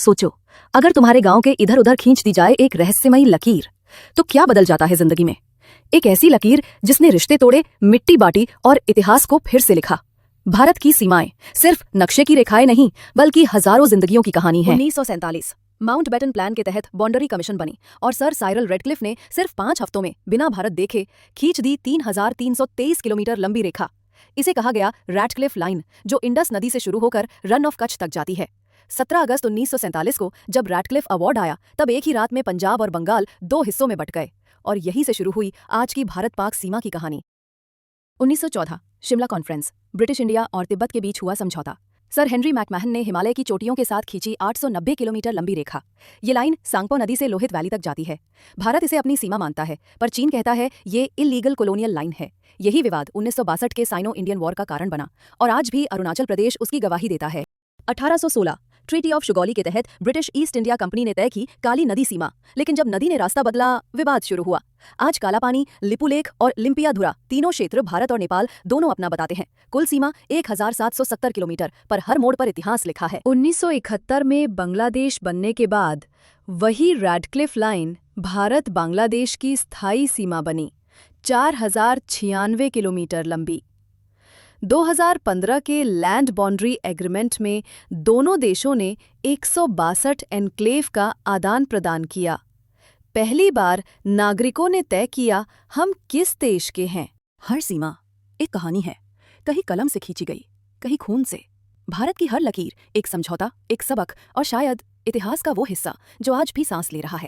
सोचो, अगर तुम्हारे गांव के इधर उधर खींच दी जाए एक रहस्यमयी लकीर, तो क्या बदल जाता है जिंदगी में। एक ऐसी लकीर जिसने रिश्ते तोड़े, मिट्टी बांटी और इतिहास को फिर से लिखा। भारत की सीमाएं सिर्फ नक्शे की रेखाएं नहीं, बल्कि हजारों जिंदगियों की कहानी है। 1947 माउंटबेटन प्लान के तहत बाउंड्री कमीशन बनी और सर साइरल रेडक्लिफ ने सिर्फ 5 हफ्तों में बिना भारत देखे खींच दी 3,323 किलोमीटर लंबी रेखा। इसे कहा गया रैडक्लिफ लाइन, जो इंडस नदी से शुरू होकर रन ऑफ कच्छ तक जाती है। 17 अगस्त 1947 को जब रैडक्लिफ अवार्ड आया, तब एक ही रात में पंजाब और बंगाल 2 हिस्सों में बंट गए और यहीं से शुरू हुई आज की भारत-पाक सीमा की कहानी। 1914 शिमला कॉन्फ्रेंस, ब्रिटिश इंडिया और तिब्बत के बीच हुआ समझौता। सर हेनरी मैकमहन ने हिमालय की चोटियों के साथ खींची 890 किलोमीटर लंबी रेखा। ये लाइन सांगपो नदी से लोहित वैली तक जाती है। भारत इसे अपनी सीमा मानता है, पर चीन कहता है ये इलीगल कॉलोनियल लाइन है। यही विवाद 1962 के साइनो इंडियन वॉर का कारण बना और आज भी अरुणाचल प्रदेश उसकी गवाही देता है। 1816 ट्रीटी ऑफ शुगौली के तहत ब्रिटिश ईस्ट इंडिया कंपनी ने तय की काली नदी सीमा, लेकिन जब नदी ने रास्ता बदला, विवाद शुरू हुआ। आज कालापानी, लिपुलेख और लिम्पियाधुरा तीनों क्षेत्र भारत और नेपाल दोनों अपना बताते हैं। कुल सीमा 1770 किलोमीटर, पर हर मोड़ पर इतिहास लिखा है। 1971 में बांग्लादेश बनने के बाद वही रैडक्लिफ लाइन भारत बांग्लादेश की स्थायी सीमा बनी, 4096 किलोमीटर लंबी। 2015 के लैंड बाउंड्री एग्रीमेंट में दोनों देशों ने 162 एन्क्लेव का आदान प्रदान किया। पहली बार नागरिकों ने तय किया हम किस देश के हैं। हर सीमा एक कहानी है, कहीं कलम से खींची गई, कहीं खून से। भारत की हर लकीर एक समझौता, एक सबक और शायद इतिहास का वो हिस्सा जो आज भी सांस ले रहा है।